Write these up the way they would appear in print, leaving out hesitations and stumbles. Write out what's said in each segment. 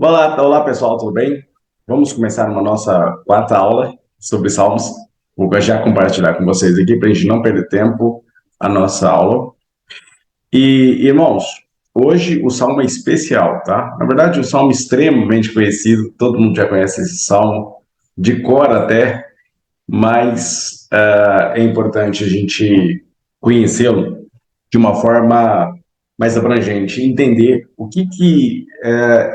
Olá pessoal, tudo bem? Vamos começar uma nossa quarta aula sobre Salmos. Vou já compartilhar com vocês aqui para a gente não perder tempo a nossa aula. E, irmãos, hoje o Salmo é especial, tá? Na verdade, o Salmo é extremamente conhecido, todo mundo já conhece esse Salmo, de cor até, mas é importante a gente conhecê-lo de uma forma mais abrangente, entender o que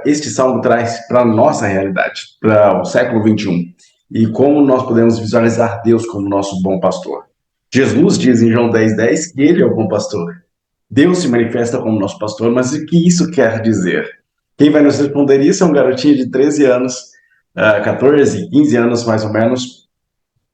este salmo traz para a nossa realidade, para o século XXI, e como nós podemos visualizar Deus como nosso bom pastor. Jesus diz em João 10:10 que ele é o bom pastor. Deus se manifesta como nosso pastor, mas o que isso quer dizer? Quem vai nos responder isso é um garotinho de 13 anos, 14, 15 anos mais ou menos,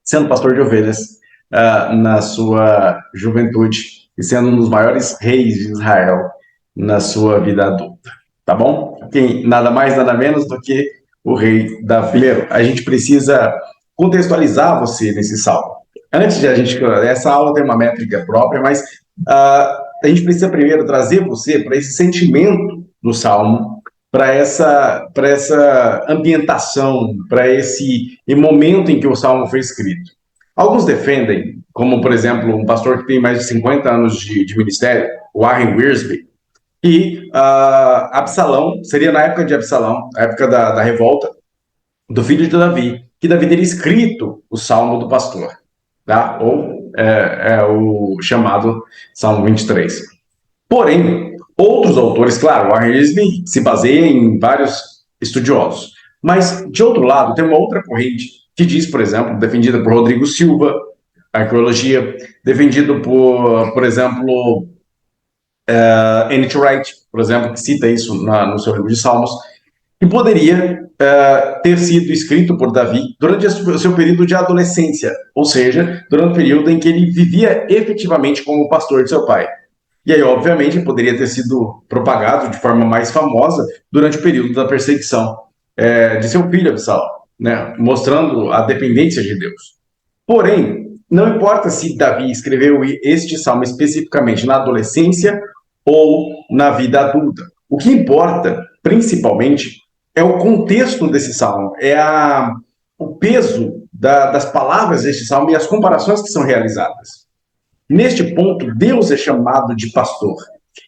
sendo pastor de ovelhas na sua juventude e sendo um dos maiores reis de Israel na sua vida adulta, tá bom? Quem nada mais, nada menos do que o rei Davi. Primeiro, a gente precisa contextualizar você nesse salmo. Antes de a gente... Essa aula tem uma métrica própria, mas a gente precisa primeiro trazer você para esse sentimento do salmo, para essa ambientação, para esse momento em que o Salmo foi escrito. Alguns defendem, como por exemplo, um pastor que tem mais de 50 anos de ministério, Warren Wiersbe, e Absalão, seria na época de Absalão, a época da revolta, do filho de Davi, que Davi teria escrito o Salmo do Pastor, tá? Ou o chamado Salmo 23. Porém, outros autores, claro, o Warren Wiersbe se baseia em vários estudiosos, mas, de outro lado, tem uma outra corrente que diz, por exemplo, defendida por Rodrigo Silva, arqueologia, defendido por exemplo, N.T. Wright, por exemplo, que cita isso no seu livro de Salmos, que poderia ter sido escrito por Davi durante o seu período de adolescência, ou seja, durante o período em que ele vivia efetivamente como pastor de seu pai. E aí, obviamente, poderia ter sido propagado de forma mais famosa durante o período da perseguição de seu filho, Absalão, né, mostrando a dependência de Deus. Porém, não importa se Davi escreveu este salmo especificamente na adolescência ou na vida adulta. O que importa, principalmente, é o contexto desse salmo, o peso das palavras deste salmo e as comparações que são realizadas. Neste ponto, Deus é chamado de pastor.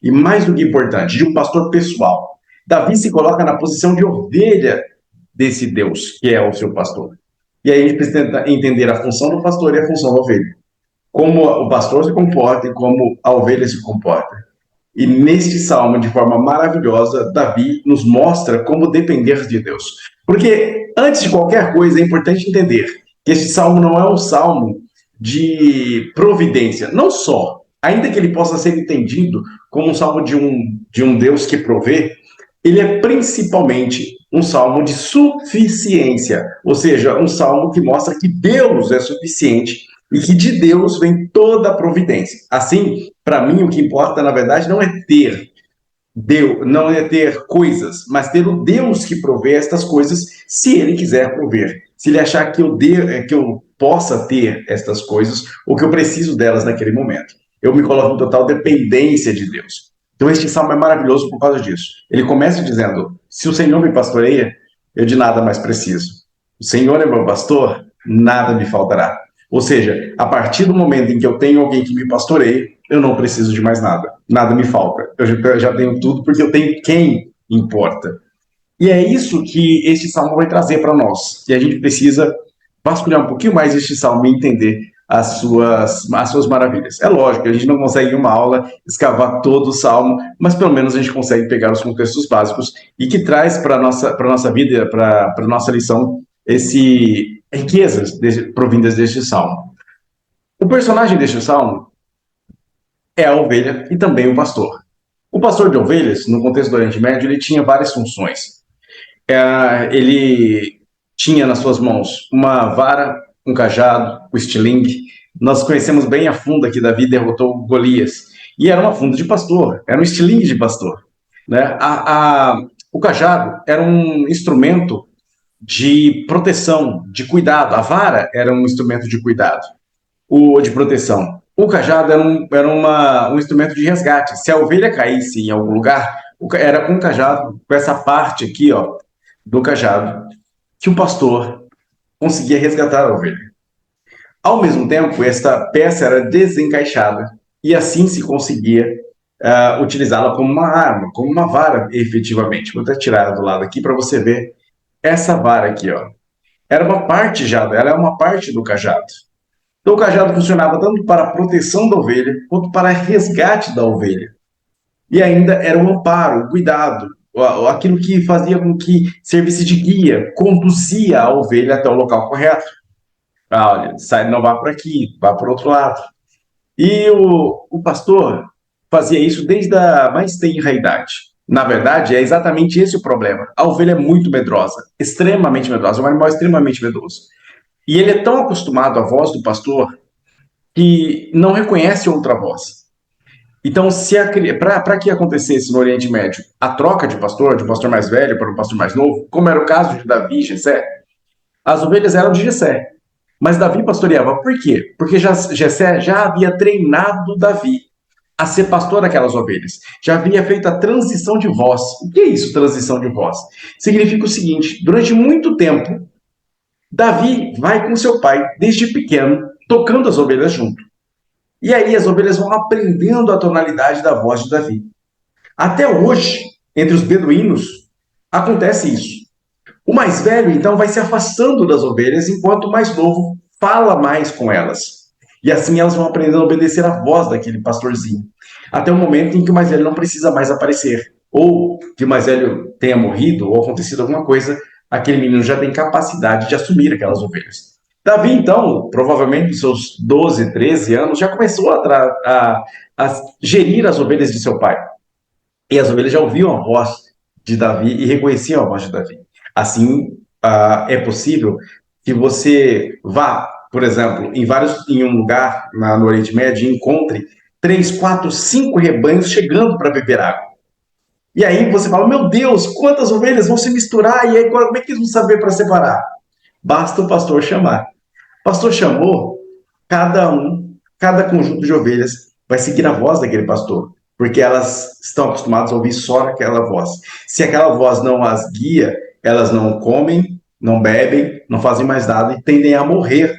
E mais do que importante, de um pastor pessoal. Davi se coloca na posição de ovelha desse Deus, que é o seu pastor. E aí a gente precisa entender a função do pastor e a função da ovelha. Como o pastor se comporta e como a ovelha se comporta. E neste salmo, de forma maravilhosa, Davi nos mostra como depender de Deus. Porque, antes de qualquer coisa, é importante entender que este salmo não é um salmo de providência. Não só, ainda que ele possa ser entendido como um salmo de um Deus que provê, ele é principalmente um salmo de suficiência. Ou seja, um salmo que mostra que Deus é suficiente e que de Deus vem toda a providência. Assim, para mim, o que importa, na verdade, não é ter Deus, não é ter coisas, mas ter o Deus que provê estas coisas, se ele quiser prover. Se ele achar que que eu possa ter estas coisas, ou que eu preciso delas naquele momento. Eu me coloco em total dependência de Deus. Então, este salmo é maravilhoso por causa disso. Ele começa dizendo: se o Senhor me pastoreia, eu de nada mais preciso. O Senhor é meu pastor, nada me faltará. Ou seja, a partir do momento em que eu tenho alguém que me pastoreia, eu não preciso de mais nada. Nada me falta. Eu já tenho tudo porque eu tenho quem importa. E é isso que este salmo vai trazer para nós. E a gente precisa vasculhar um pouquinho mais este salmo e entender as suas maravilhas. É lógico, a gente não consegue em uma aula escavar todo o salmo, mas pelo menos a gente consegue pegar os contextos básicos e que traz para a nossa vida, para a nossa lição, riquezas provindas deste salmo. O personagem deste salmo é a ovelha e também o pastor. O pastor de ovelhas, no contexto do Oriente Médio, ele tinha várias funções. Ele tinha nas suas mãos uma vara, um cajado, o estilingue. Nós conhecemos bem a funda que Davi derrotou Golias. E era uma funda de pastor, era um estilingue de pastor. Né? O cajado era um instrumento de proteção, de cuidado. A vara era um instrumento de cuidado, de proteção. O cajado era um instrumento de resgate. Se a ovelha caísse em algum lugar, era com o cajado, com essa parte aqui, ó, do cajado que o pastor conseguia resgatar a ovelha. Ao mesmo tempo, esta peça era desencaixada e assim se conseguia utilizá-la como uma arma, como uma vara, efetivamente. Vou até tirar ela do lado aqui para você ver essa vara aqui, ó. Era uma parte já, ela é uma parte do cajado. Então, o cajado funcionava tanto para a proteção da ovelha, quanto para resgate da ovelha. E ainda era um amparo, um cuidado, aquilo que fazia com que servisse de guia, conduzia a ovelha até o local correto. Ah, olha, sai, não vá por aqui, vá por outro lado. E o pastor fazia isso desde a mais tenra idade. Na verdade, é exatamente esse o problema. A ovelha é muito medrosa, extremamente medrosa, é um animal extremamente medroso. E ele é tão acostumado à voz do pastor que não reconhece outra voz. Então, para que acontecesse no Oriente Médio a troca de um pastor mais velho para um pastor mais novo, como era o caso de Davi e Jessé, as ovelhas eram de Jessé. Mas Davi pastoreava. Por quê? Porque Jessé já havia treinado Davi a ser pastor daquelas ovelhas. Já havia feito a transição de voz. O que é isso, transição de voz? Significa o seguinte: durante muito tempo, Davi vai com seu pai, desde pequeno, tocando as ovelhas junto. E aí as ovelhas vão aprendendo a tonalidade da voz de Davi. Até hoje, entre os beduínos, acontece isso. O mais velho, então, vai se afastando das ovelhas, enquanto o mais novo fala mais com elas. E assim elas vão aprendendo a obedecer a voz daquele pastorzinho. Até o momento em que o mais velho não precisa mais aparecer. Ou que o mais velho tenha morrido, ou acontecido alguma coisa, aquele menino já tem capacidade de assumir aquelas ovelhas. Davi, então, provavelmente nos seus 12, 13 anos, já começou a gerir as ovelhas de seu pai. E as ovelhas já ouviam a voz de Davi e reconheciam a voz de Davi. Assim, é possível que você vá, por exemplo, em um lugar no Oriente Médio e encontre 3, 4, 5 rebanhos chegando para beber água. E aí você fala, meu Deus, quantas ovelhas vão se misturar? E aí como é que eles vão saber para separar? Basta o pastor chamar. O pastor chamou, cada conjunto de ovelhas vai seguir a voz daquele pastor, porque elas estão acostumadas a ouvir só aquela voz. Se aquela voz não as guia, elas não comem, não bebem, não fazem mais nada e tendem a morrer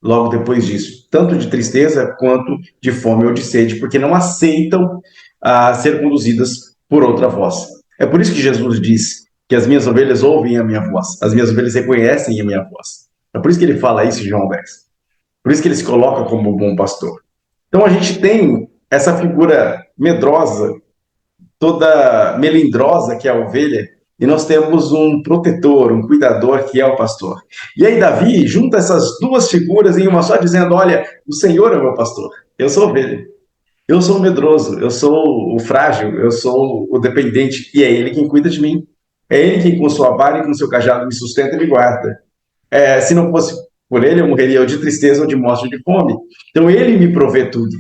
logo depois disso, tanto de tristeza quanto de fome ou de sede, porque não aceitam ser conduzidas por outra voz. É por isso que Jesus diz que as minhas ovelhas ouvem a minha voz, as minhas ovelhas reconhecem a minha voz. É por isso que ele fala isso em João 10. Por isso que ele se coloca como bom pastor. Então a gente tem essa figura medrosa, toda melindrosa que é a ovelha, e nós temos um protetor, um cuidador que é o pastor. E aí Davi junta essas duas figuras em uma só, dizendo: olha, o Senhor é o meu pastor, eu sou ovelha. Eu sou o medroso, eu sou o frágil, eu sou o dependente, e é Ele quem cuida de mim. É Ele quem, com sua vara e com seu cajado, me sustenta e me guarda. Se não fosse por Ele, eu morreria ou de tristeza ou de morte ou de fome. Então, Ele me provê tudo.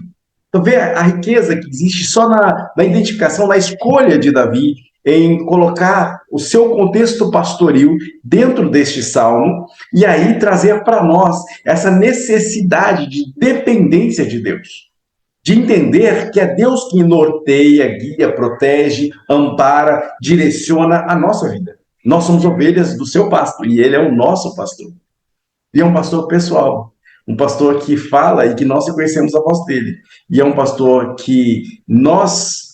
Então, vê a riqueza que existe só na identificação, na escolha de Davi em colocar o seu contexto pastoril dentro deste salmo e aí trazer para nós essa necessidade de dependência de Deus, de entender que é Deus que norteia, guia, protege, ampara, direciona a nossa vida. Nós somos ovelhas do seu pasto e ele é o nosso pastor. E é um pastor pessoal, um pastor que fala e que nós reconhecemos a voz dele. E é um pastor que nós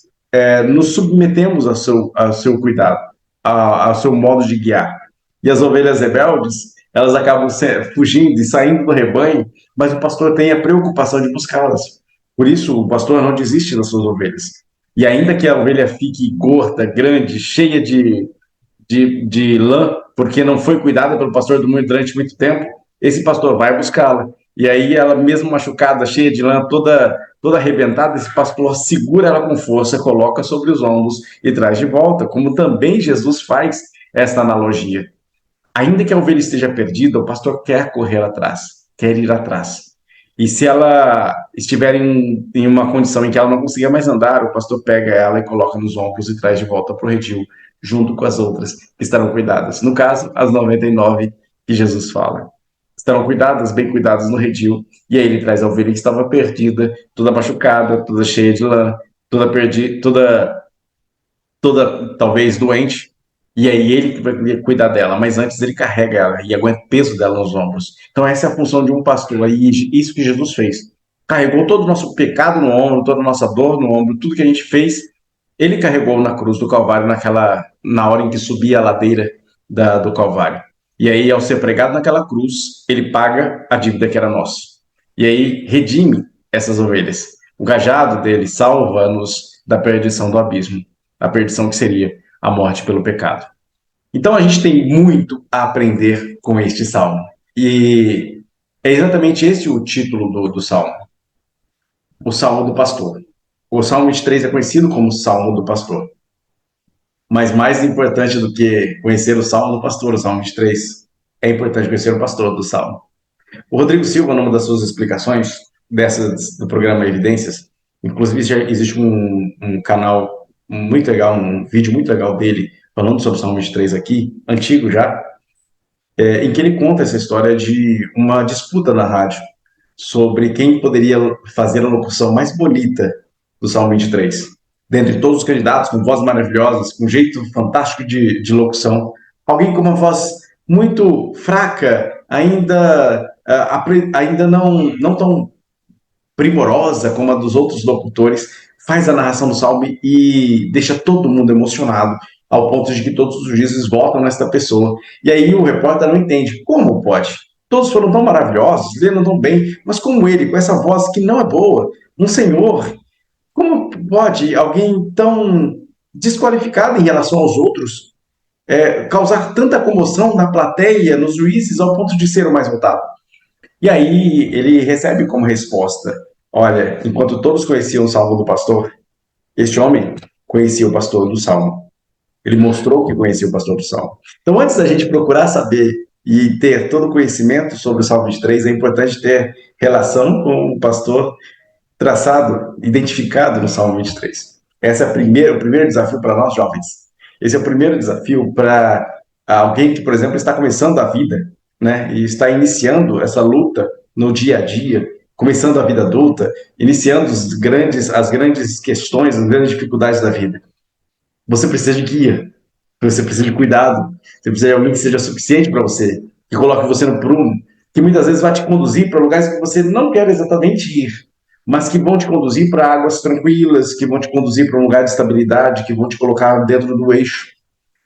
nos submetemos ao seu cuidado, ao seu modo de guiar. E as ovelhas rebeldes, elas acabam fugindo e saindo do rebanho, mas o pastor tem a preocupação de buscá-las. Por isso, o pastor não desiste das suas ovelhas. E ainda que a ovelha fique gorda, grande, cheia de lã, porque não foi cuidada pelo pastor durante muito tempo, esse pastor vai buscá-la. E aí ela, mesmo machucada, cheia de lã, toda arrebentada, esse pastor segura ela com força, coloca sobre os ombros e traz de volta, como também Jesus faz esta analogia. Ainda que a ovelha esteja perdida, o pastor quer correr atrás, quer ir atrás. E se ela estiver em uma condição em que ela não consiga mais andar, o pastor pega ela e coloca nos ombros e traz de volta para o redil, junto com as outras que estarão cuidadas. No caso, as 99 que Jesus fala. Estarão cuidadas, bem cuidadas no redil, e aí ele traz a ovelha que estava perdida, toda machucada, toda cheia de lã, toda perdida, toda talvez doente, E aí ele que vai cuidar dela, mas antes ele carrega ela e aguenta o peso dela nos ombros. Então essa é a função de um pastor, e isso que Jesus fez. Carregou todo o nosso pecado no ombro, toda a nossa dor no ombro, tudo que a gente fez, ele carregou na cruz do Calvário, na hora em que subia a ladeira do Calvário. E aí, ao ser pregado naquela cruz, ele paga a dívida que era nossa. E aí, redime essas ovelhas. O cajado dele salva-nos da perdição do abismo, a perdição que seria a morte pelo pecado. Então, a gente tem muito a aprender com este salmo. E é exatamente esse o título do salmo, o Salmo do Pastor. O Salmo 23 é conhecido como Salmo do Pastor. Mas mais importante do que conhecer o Salmo do Pastor, o Salmo 23, é importante conhecer o pastor do Salmo. O Rodrigo Silva, numa das suas explicações do programa Evidências, inclusive já existe um canal muito legal, um vídeo muito legal dele falando sobre o Salmo 23 aqui, antigo já, em que ele conta essa história de uma disputa na rádio sobre quem poderia fazer a locução mais bonita do Salmo 23. Dentre todos os candidatos, com vozes maravilhosas, com um jeito fantástico de locução, alguém com uma voz muito fraca, ainda não tão primorosa como a dos outros locutores, faz a narração do Salmo e deixa todo mundo emocionado, ao ponto de que todos os juízes votam nesta pessoa. E aí o repórter não entende. Como pode? Todos foram tão maravilhosos, leram tão bem, mas como ele, com essa voz que não é boa, um senhor, como pode alguém tão desqualificado em relação aos outros causar tanta comoção na plateia, nos juízes, ao ponto de ser o mais votado? E aí ele recebe como resposta: olha, enquanto todos conheciam o salmo do pastor, este homem conhecia o pastor do salmo. Ele mostrou que conhecia o pastor do salmo. Então, antes da gente procurar saber e ter todo o conhecimento sobre o Salmo 23, é importante ter relação com o pastor traçado, identificado no Salmo 23. Esse é o primeiro desafio para nós jovens. Esse é o primeiro desafio para alguém que, por exemplo, está começando a vida, né, e está iniciando essa luta no dia a dia, começando a vida adulta, iniciando as grandes questões, as grandes dificuldades da vida. Você precisa de guia, você precisa de cuidado, você precisa de alguém que seja suficiente para você, que coloque você no prumo, que muitas vezes vai te conduzir para lugares que você não quer exatamente ir, mas que vão te conduzir para águas tranquilas, que vão te conduzir para um lugar de estabilidade, que vão te colocar dentro do eixo,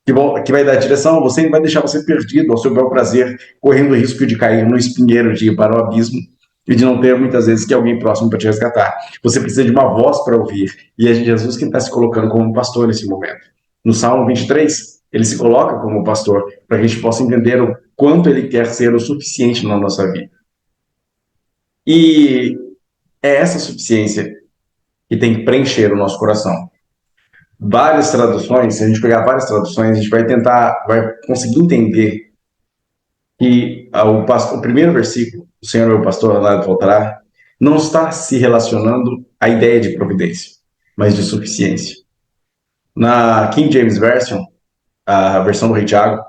que vai dar direção a você e vai deixar você perdido ao seu bel prazer, correndo o risco de cair no espinheiro, de ir para o abismo e de não ter muitas vezes que alguém próximo para te resgatar. Você precisa de uma voz para ouvir, e é Jesus quem está se colocando como pastor nesse momento. No Salmo 23, ele se coloca como pastor para que a gente possa entender o quanto ele quer ser o suficiente na nossa vida. E é essa suficiência que tem que preencher o nosso coração. Várias traduções, se a gente pegar várias traduções, a gente vai conseguir entender que o primeiro versículo, o Senhor é o pastor, nada faltará, não está se relacionando à ideia de providência, mas de suficiência. Na King James Version, a versão do Rei Tiago,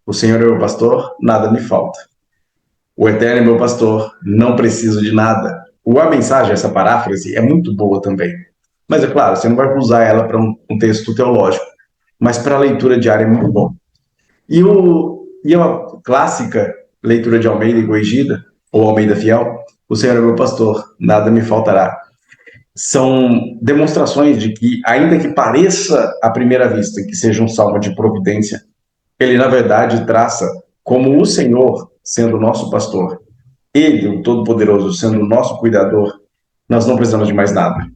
o Senhor é o pastor, nada me falta. O Eterno é meu pastor, não preciso de nada. A mensagem, essa paráfrase, é muito boa também. Mas é claro, você não vai usar ela para um texto teológico, mas para a leitura diária é muito bom. E a clássica leitura de Almeida e Corrigida, ou Almeida Fiel, o Senhor é meu pastor, nada me faltará. São demonstrações de que, ainda que pareça à primeira vista que seja um salmo de providência, ele na verdade traça como o Senhor sendo o nosso pastor, ele, o Todo-Poderoso, sendo o nosso cuidador, nós não precisamos de mais nada.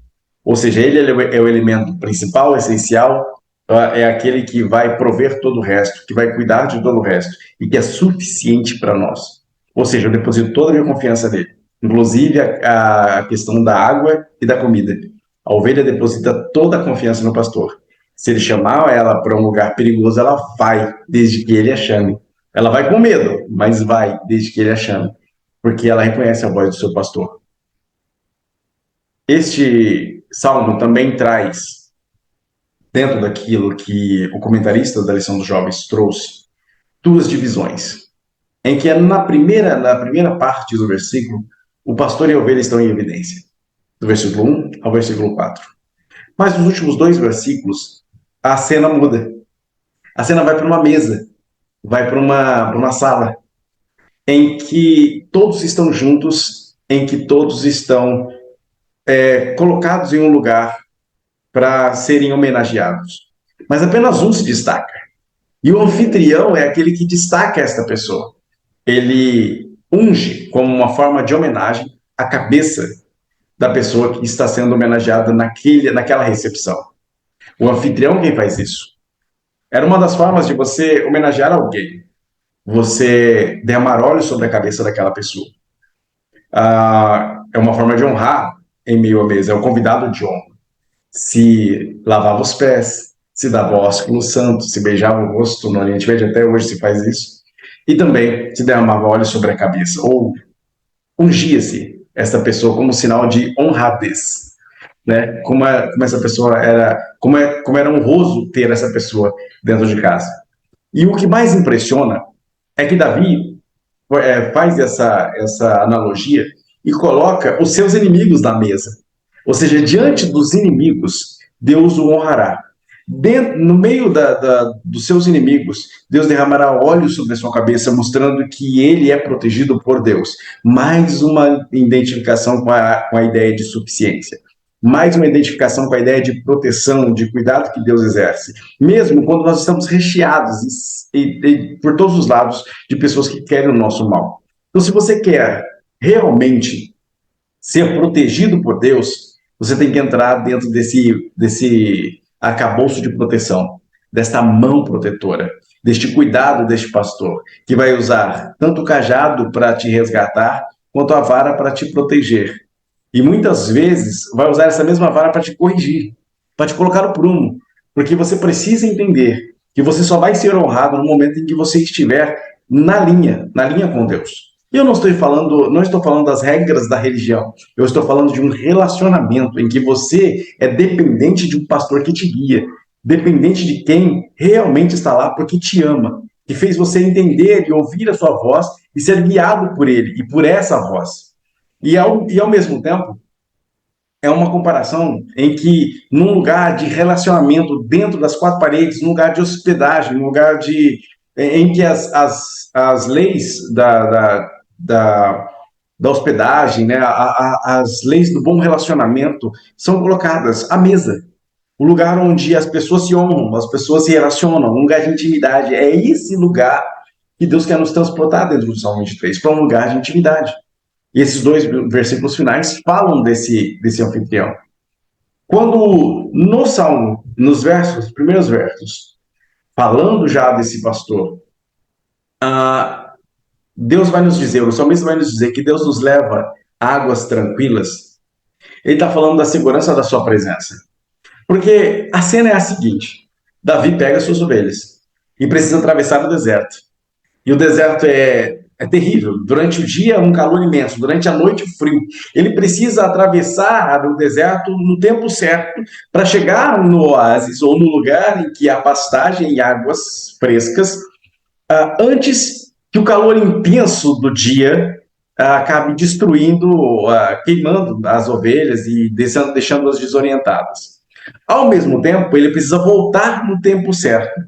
Ou seja, ele é o elemento principal, essencial, é aquele que vai prover todo o resto, que vai cuidar de todo o resto e que é suficiente para nós. Ou seja, eu deposito toda a minha confiança nele, inclusive a questão da água e da comida. A ovelha deposita toda a confiança no pastor. Se ele chamar ela para um lugar perigoso, ela vai, desde que ele a chame. Ela vai com medo, mas vai, desde que ele a chame, porque ela reconhece a voz do seu pastor. Este salmo também traz, dentro daquilo que o comentarista da lição dos jovens trouxe, duas divisões, em que na primeira parte do versículo, o pastor e a ovelha estão em evidência, do versículo 1 ao versículo 4. Mas nos últimos dois versículos, a cena muda. A cena vai para uma mesa, vai para uma sala, em que todos estão juntos, em que todos estão colocados em um lugar para serem homenageados. Mas apenas um se destaca. E o anfitrião é aquele que destaca esta pessoa. Ele unge como uma forma de homenagem a cabeça da pessoa que está sendo homenageada naquela recepção. O anfitrião quem faz isso. Era uma das formas de você homenagear alguém. Você derramar óleo sobre a cabeça daquela pessoa. É uma forma de honrar em meio à mesa. É o convidado de honra. Se lavava os pés, se dava o ósculo santo, se beijava o rosto. No Oriente Médio até hoje se faz isso. E também se derramava óleo sobre a cabeça. Ou ungia-se essa pessoa como sinal de honradez. Né? Como essa pessoa era, como era honroso ter essa pessoa dentro de casa. E o que mais impressiona é que Davi faz essa analogia e coloca os seus inimigos na mesa. Ou seja, diante dos inimigos, Deus o honrará. No meio dos seus inimigos, Deus derramará óleo sobre a sua cabeça, mostrando que ele é protegido por Deus. Mais uma identificação com a ideia de suficiência. Mais uma identificação com a ideia de proteção, de cuidado que Deus exerce. Mesmo quando nós estamos recheados por todos os lados de pessoas que querem o nosso mal. Então, se você quer realmente ser protegido por Deus, você tem que entrar dentro desse arcabouço de proteção, desta mão protetora, deste cuidado deste pastor, que vai usar tanto o cajado para te resgatar, quanto a vara para te proteger. E muitas vezes vai usar essa mesma vara para te corrigir, para te colocar no prumo, porque você precisa entender que você só vai ser honrado no momento em que você estiver na linha com Deus. E eu não estou falando das regras da religião, eu estou falando de um relacionamento em que você é dependente de um pastor que te guia, dependente de quem realmente está lá porque te ama, que fez você entender e ouvir a sua voz e ser guiado por ele e por essa voz. E ao mesmo tempo, é uma comparação em que, num lugar de relacionamento dentro das quatro paredes, num lugar de hospedagem, num lugar em que as leis da hospedagem, né, as leis do bom relacionamento são colocadas à mesa. O lugar onde as pessoas se honram, as pessoas se relacionam, um lugar de intimidade. É esse lugar que Deus quer nos transportar dentro do Salmo 23, para um lugar de intimidade. E esses dois versículos finais falam desse anfitrião. Quando no Salmo, nos primeiros versos, falando já desse pastor, Deus vai nos dizer, o salmista vai nos dizer que Deus nos leva a águas tranquilas. Ele está falando da segurança da sua presença. Porque a cena é a seguinte: Davi pega suas ovelhas e precisa atravessar o deserto. E o deserto é terrível. Durante o dia, um calor imenso. Durante a noite, frio. Ele precisa atravessar o deserto no tempo certo para chegar no oásis ou no lugar em que há pastagem e águas frescas, antes que o calor intenso do dia acabe destruindo, queimando as ovelhas e deixando-as desorientadas. Ao mesmo tempo, ele precisa voltar no tempo certo,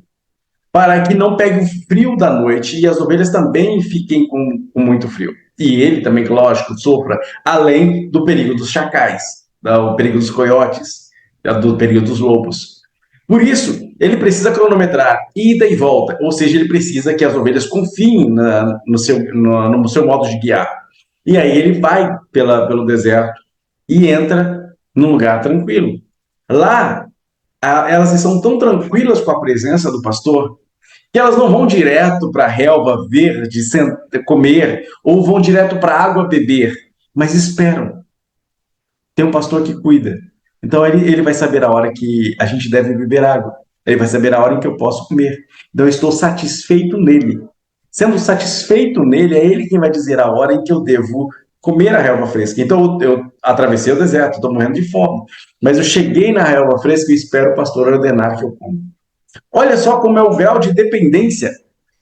para que não pegue o frio da noite e as ovelhas também fiquem com muito frio. E ele também, lógico, sofra, além do perigo dos chacais, do perigo dos coiotes, do perigo dos lobos. Por isso, ele precisa cronometrar ida e volta, ou seja, ele precisa que as ovelhas confiem no seu modo de guiar. E aí ele vai pelo deserto e entra num lugar tranquilo. Lá, elas estão tão tranquilas com a presença do pastor que elas não vão direto para a relva verde comer ou vão direto para a água beber, mas esperam. Tem um pastor que cuida. Então ele vai saber a hora que a gente deve beber água. Ele vai saber a hora em que eu posso comer. Então eu estou satisfeito nele. Sendo satisfeito nele, é ele quem vai dizer a hora em que eu devo comer a relva fresca. Então eu atravessei o deserto, estou morrendo de fome, mas eu cheguei na relva fresca e espero o pastor ordenar que eu coma. Olha só como é o véu de dependência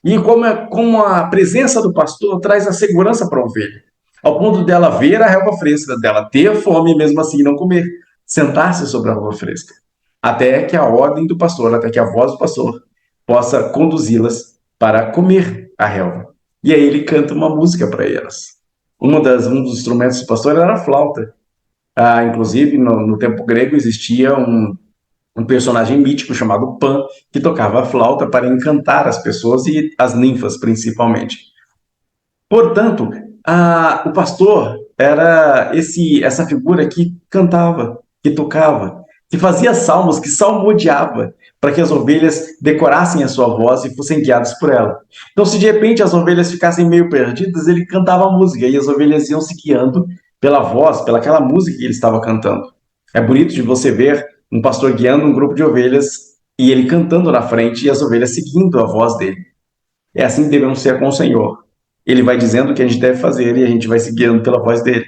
e como a presença do pastor traz a segurança para a ovelha, ao ponto dela ver a relva fresca, dela ter fome e mesmo assim não comer, sentar-se sobre a relva fresca, até que a ordem do pastor, até que a voz do pastor possa conduzi-las para comer a relva. E aí ele canta uma música para elas. Um dos instrumentos do pastor era a flauta. Inclusive, no tempo grego existia um personagem mítico chamado Pan, que tocava a flauta para encantar as pessoas e as ninfas, principalmente. Portanto, o pastor era essa figura que cantava, que tocava, que fazia salmos, que salmodiava, para que as ovelhas decorassem a sua voz e fossem guiadas por ela. Então, se de repente as ovelhas ficassem meio perdidas, ele cantava a música e as ovelhas iam se guiando pela voz, pelaquela música que ele estava cantando. É bonito de você ver um pastor guiando um grupo de ovelhas e ele cantando na frente e as ovelhas seguindo a voz dele. É assim que devemos ser com o Senhor. Ele vai dizendo o que a gente deve fazer e a gente vai se guiando pela voz dele.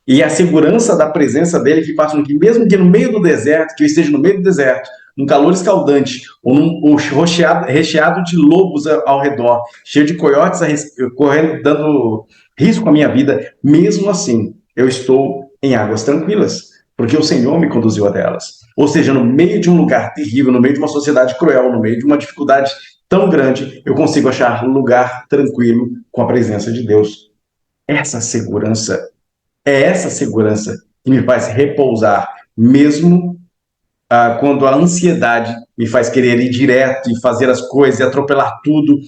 E a segurança da presença dele que faz com que, mesmo que no meio do deserto, que eu esteja no meio do deserto, num calor escaldante, ou recheado de lobos ao redor, cheio de coiotes correndo, dando risco à minha vida, mesmo assim, eu estou em águas tranquilas, porque o Senhor me conduziu até elas. Ou seja, no meio de um lugar terrível, no meio de uma sociedade cruel, no meio de uma dificuldade tão grande, eu consigo achar lugar tranquilo com a presença de Deus. Essa segurança que me faz repousar, mesmo quando a ansiedade me faz querer ir direto e fazer as coisas e atropelar tudo.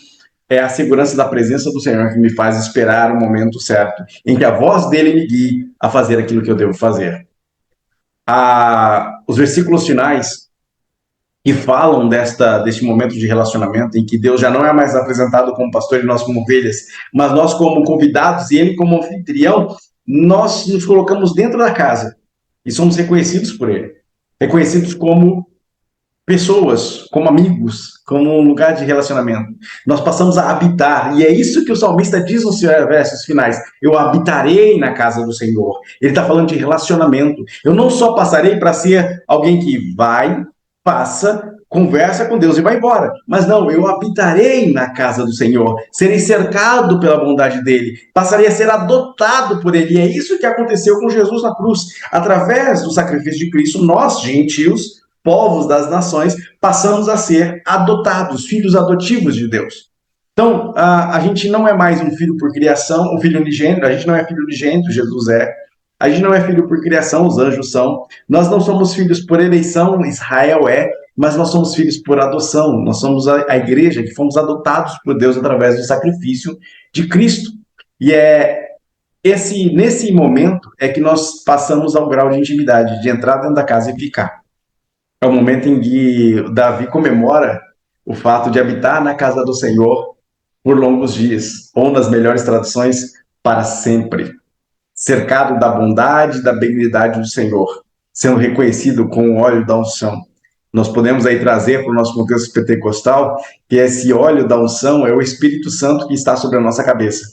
É a segurança da presença do Senhor que me faz esperar o momento certo, em que a voz dele me guie a fazer aquilo que eu devo fazer. Os versículos finais que falam deste momento de relacionamento em que Deus já não é mais apresentado como pastor e nós como ovelhas, mas nós como convidados e ele como anfitrião, nós nos colocamos dentro da casa e somos reconhecidos por ele, reconhecidos como pessoas, como amigos, como um lugar de relacionamento. Nós passamos a habitar, e é isso que o salmista diz nos versos finais: eu habitarei na casa do Senhor. Ele está falando de relacionamento. Eu não só passarei para ser alguém que vai, passa, conversa com Deus e vai embora. Mas não, eu habitarei na casa do Senhor, serei cercado pela bondade dele, passarei a ser adotado por ele. E é isso que aconteceu com Jesus na cruz. Através do sacrifício de Cristo, nós, gentios, povos das nações, passamos a ser adotados, filhos adotivos de Deus. Então, a gente não é mais um filho por criação, um filho unigênito, a gente não é filho unigênito, Jesus é. A gente não é filho por criação, os anjos são. Nós não somos filhos por eleição, Israel é, mas nós somos filhos por adoção. Nós somos a igreja que fomos adotados por Deus através do sacrifício de Cristo. E nesse momento é que nós passamos ao grau de intimidade, de entrar dentro da casa e ficar. É o momento em que Davi comemora o fato de habitar na casa do Senhor por longos dias, ou nas melhores traduções, para sempre. Cercado da bondade e da benignidade do Senhor, sendo reconhecido com o óleo da unção. Nós podemos aí trazer para o nosso contexto pentecostal que esse óleo da unção é o Espírito Santo que está sobre a nossa cabeça.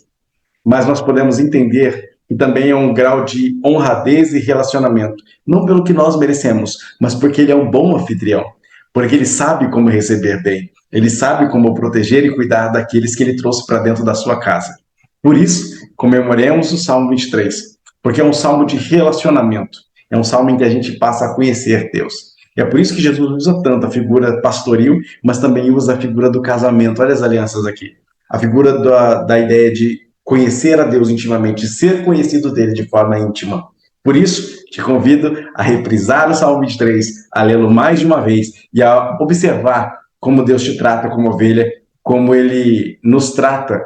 Mas nós podemos entender que também é um grau de honradez e relacionamento, não pelo que nós merecemos, mas porque ele é um bom anfitrião, porque ele sabe como receber bem, ele sabe como proteger e cuidar daqueles que ele trouxe para dentro da sua casa. Por isso, comemoremos o Salmo 23, porque é um salmo de relacionamento, é um salmo em que a gente passa a conhecer Deus. E é por isso que Jesus usa tanto a figura pastoril, mas também usa a figura do casamento. Olha as alianças aqui. A figura da ideia de conhecer a Deus intimamente, ser conhecido dele de forma íntima. Por isso, te convido a reprisar o Salmo 23, a lê-lo mais de uma vez e a observar como Deus te trata como ovelha, como ele nos trata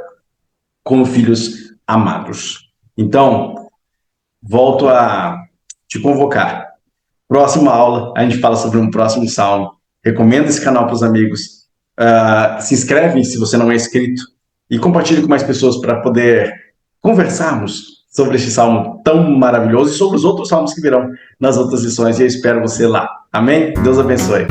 como filhos amados. Então, volto a te convocar. Próxima aula, a gente fala sobre um próximo salmo. Recomenda esse canal para os amigos. Se inscreve se você não é inscrito e compartilhe com mais pessoas para poder conversarmos sobre este salmo tão maravilhoso e sobre os outros salmos que virão nas outras lições. E eu espero você lá. Amém? Deus abençoe.